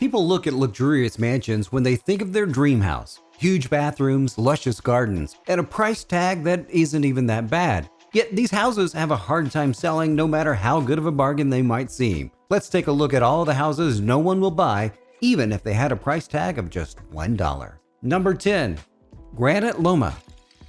People look at luxurious mansions when they think of their dream house. Huge bathrooms, luscious gardens, and a price tag that isn't even that bad. Yet these houses have a hard time selling no matter how good of a bargain they might seem. Let's take a look at all the houses no one will buy, even if they had a price tag of just $1. Number 10. Granot Loma.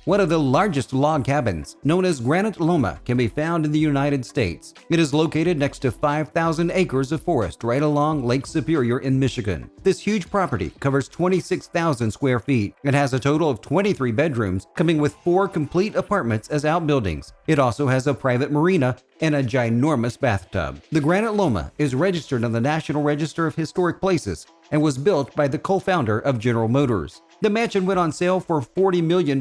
One of the largest log cabins, known as Granot Loma, can be found in the United States. It is located next to 5,000 acres of forest right along Lake Superior in Michigan. This huge property covers 26,000 square feet and has a total of 23 bedrooms, coming with 4 complete apartments as outbuildings. It also has a private marina and a ginormous bathtub. The Granot Loma is registered on the National Register of Historic Places and was built by the co-founder of General Motors. The mansion went on sale for $40 million,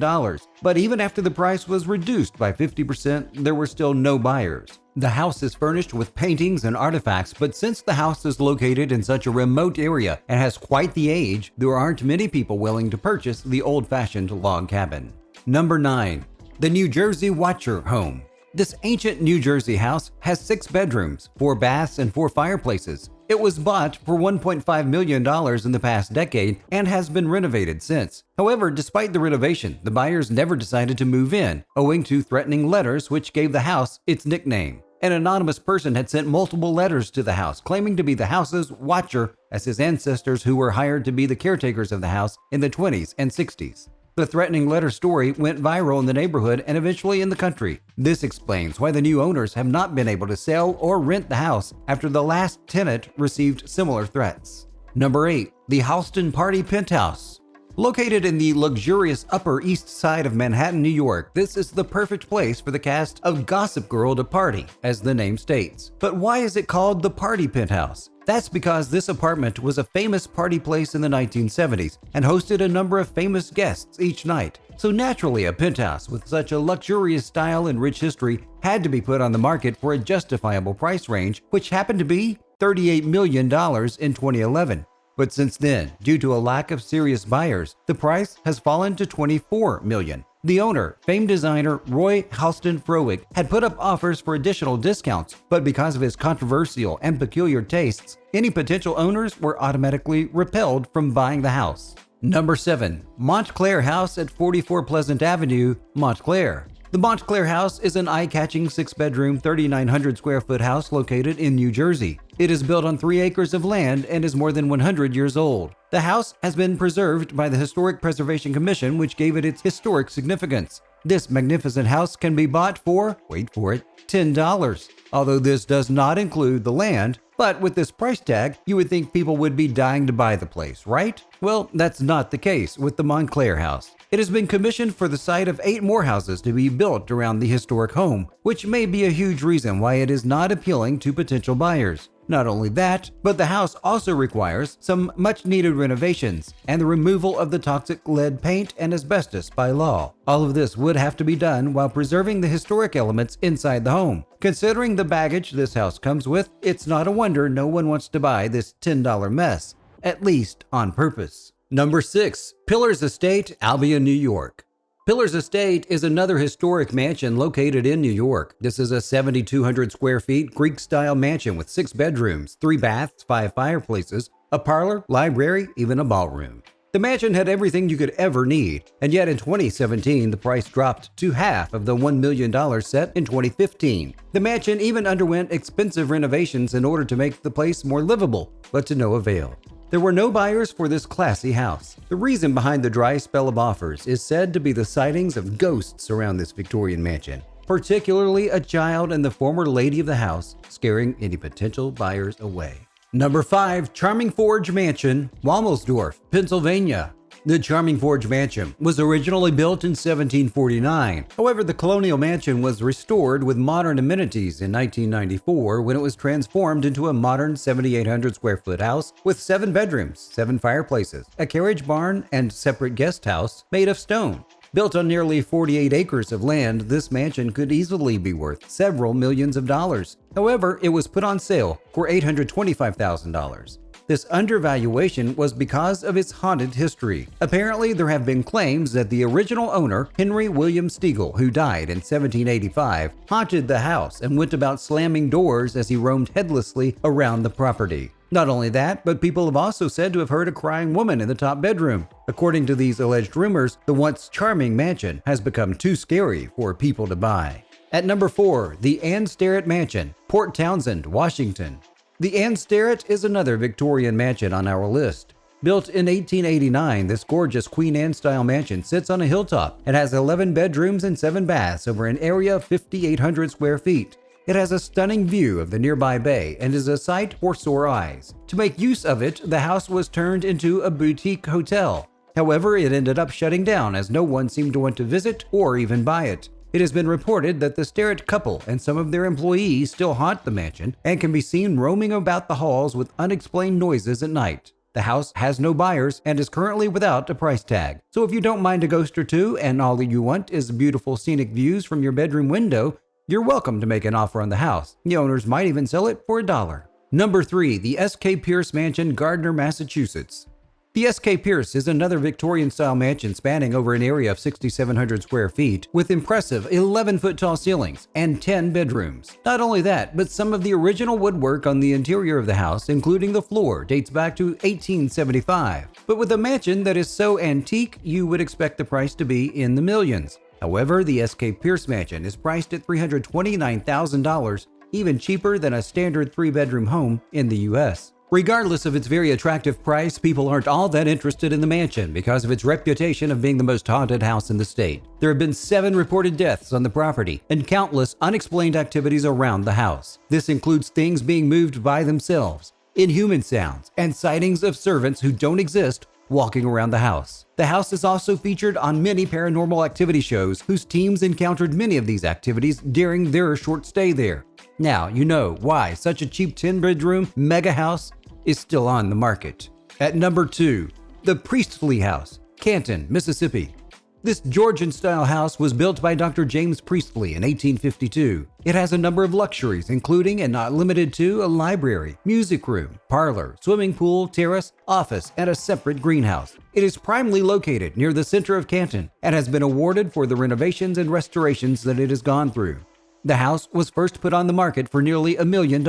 but even after the price was reduced by 50%, there were still no buyers. The house is furnished with paintings and artifacts, but since the house is located in such a remote area and has quite the age, there aren't many people willing to purchase the old-fashioned log cabin. Number 9. The New Jersey Watcher Home. This ancient New Jersey house has 6 bedrooms, 4 baths, and 4 fireplaces. It was bought for $1.5 million in the past decade and has been renovated since. However, despite the renovation, the buyers never decided to move in, owing to threatening letters which gave the house its nickname. An anonymous person had sent multiple letters to the house, claiming to be the house's watcher as his ancestors who were hired to be the caretakers of the house in the 20s and 60s. The threatening letter story went viral in the neighborhood and eventually in the country. This explains why the new owners have not been able to sell or rent the house after the last tenant received similar threats. Number 8. The Halston Party Penthouse. Located in the luxurious Upper East Side of Manhattan, New York, this is the perfect place for the cast of Gossip Girl to party, as the name states. But why is it called the Party Penthouse? That's because this apartment was a famous party place in the 1970s and hosted a number of famous guests each night. So naturally, a penthouse with such a luxurious style and rich history had to be put on the market for a justifiable price range, which happened to be $38 million in 2011. But since then, due to a lack of serious buyers, the price has fallen to $24 million. The owner, famed designer Roy Halston Frowick, had put up offers for additional discounts, but because of his controversial and peculiar tastes, any potential owners were automatically repelled from buying the house. Number 7. Montclair House at 44 Pleasant Avenue, Montclair. The Montclair House is an eye-catching 6-bedroom, 3,900 square foot house located in New Jersey. It is built on 3 acres of land and is more than 100 years old. The house has been preserved by the Historic Preservation Commission, which gave it its historic significance. This magnificent house can be bought for, wait for it, $10. Although this does not include the land, but with this price tag, you would think people would be dying to buy the place, right? Well, that's not the case with the Montclair House. It has been commissioned for the site of 8 more houses to be built around the historic home, which may be a huge reason why it is not appealing to potential buyers. Not only that, but the house also requires some much-needed renovations and the removal of the toxic lead paint and asbestos by law. All of this would have to be done while preserving the historic elements inside the home. Considering the baggage this house comes with, it's not a wonder no one wants to buy this $10 mess, at least on purpose. Number 6. Pillars Estate, Albion, New York. Pillars Estate is another historic mansion located in New York. This is a 7,200 square feet Greek-style mansion with 6 bedrooms, 3 baths, 5 fireplaces, a parlor, library, even a ballroom. The mansion had everything you could ever need, and yet in 2017, the price dropped to half of the $1 million set in 2015. The mansion even underwent expensive renovations in order to make the place more livable, but to no avail. There were no buyers for this classy house. The reason behind the dry spell of offers is said to be the sightings of ghosts around this Victorian mansion, particularly a child and the former lady of the house, scaring any potential buyers away. Number 5. Charming Forge Mansion, Womelsdorf, Pennsylvania. The Charming Forge Mansion was originally built in 1749. However, the colonial mansion was restored with modern amenities in 1994 when it was transformed into a modern 7,800 square foot house with 7 bedrooms, 7 fireplaces, a carriage barn, and separate guest house made of stone. Built on nearly 48 acres of land, this mansion could easily be worth several millions of dollars. However, it was put on sale for $825,000. This undervaluation was because of its haunted history. Apparently, there have been claims that the original owner, Henry William Stiegel, who died in 1785, haunted the house and went about slamming doors as he roamed headlessly around the property. Not only that, but people have also said to have heard a crying woman in the top bedroom. According to these alleged rumors, the once charming mansion has become too scary for people to buy. At number 4, the Ann Sterrett Mansion, Port Townsend, Washington. The Ann Sterrett is another Victorian mansion on our list. Built in 1889, this gorgeous Queen Anne-style mansion sits on a hilltop and has 11 bedrooms and 7 baths over an area of 5,800 square feet. It has a stunning view of the nearby bay and is a sight for sore eyes. To make use of it, the house was turned into a boutique hotel. However, it ended up shutting down as no one seemed to want to visit or even buy it. It has been reported that the Sterrett couple and some of their employees still haunt the mansion and can be seen roaming about the halls with unexplained noises at night. The house has no buyers and is currently without a price tag. So if you don't mind a ghost or two and all you want is beautiful scenic views from your bedroom window, you're welcome to make an offer on the house. The owners might even sell it for $1. Number 3, the S.K. Pierce Mansion, Gardner, Massachusetts. The S.K. Pierce is another Victorian-style mansion spanning over an area of 6,700 square feet with impressive 11-foot-tall ceilings and 10 bedrooms. Not only that, but some of the original woodwork on the interior of the house, including the floor, dates back to 1875. But with a mansion that is so antique, you would expect the price to be in the millions. However, the S.K. Pierce Mansion is priced at $329,000, even cheaper than a standard 3-bedroom home in the U.S. Regardless of its very attractive price, people aren't all that interested in the mansion because of its reputation of being the most haunted house in the state. There have been 7 reported deaths on the property and countless unexplained activities around the house. This includes things being moved by themselves, inhuman sounds, and sightings of servants who don't exist walking around the house. The house is also featured on many paranormal activity shows whose teams encountered many of these activities during their short stay there. Now you know why such a cheap 10-bedroom mega house is still on the market. At number 2, the Priestley House, Canton, Mississippi. This Georgian-style house was built by Dr. James Priestley in 1852. It has a number of luxuries, including and not limited to a library, music room, parlor, swimming pool, terrace, office, and a separate greenhouse. It is primarily located near the center of Canton and has been awarded for the renovations and restorations that it has gone through. The house was first put on the market for nearly $1 million.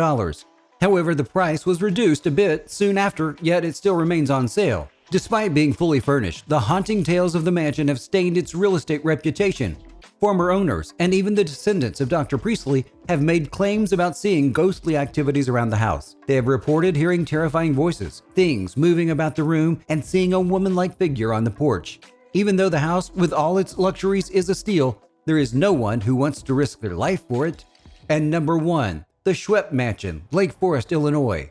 However, the price was reduced a bit soon after, yet it still remains on sale. Despite being fully furnished, the haunting tales of the mansion have stained its real estate reputation. Former owners and even the descendants of Dr. Priestley have made claims about seeing ghostly activities around the house. They have reported hearing terrifying voices, things moving about the room, and seeing a woman-like figure on the porch. Even though the house, with all its luxuries, is a steal, there is no one who wants to risk their life for it. And number 1, the Schwepp Mansion, Lake Forest, Illinois.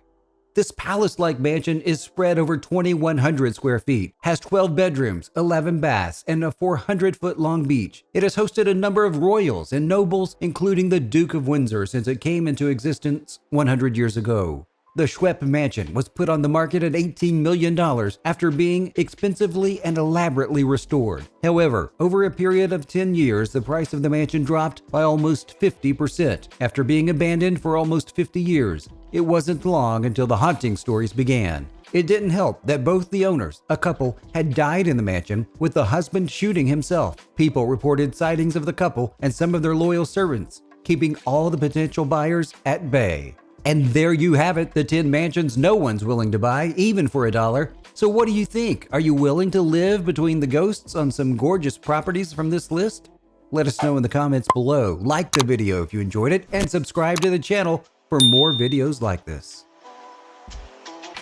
This palace-like mansion is spread over 2,100 square feet, has 12 bedrooms, 11 baths, and a 400-foot-long beach. It has hosted a number of royals and nobles, including the Duke of Windsor, since it came into existence 100 years ago. The Schwepp Mansion was put on the market at $18 million after being expensively and elaborately restored. However, over a period of 10 years, the price of the mansion dropped by almost 50% after being abandoned for almost 50 years. It wasn't long until the haunting stories began. It didn't help that both the owners, a couple, had died in the mansion, with the husband shooting himself. People reported sightings of the couple and some of their loyal servants, keeping all the potential buyers at bay. And there you have it, the 10 mansions no one's willing to buy, even for $1. So what do you think? Are you willing to live between the ghosts on some gorgeous properties from this list? Let us know in the comments below. Like the video if you enjoyed it, and subscribe to the channel for more videos like this.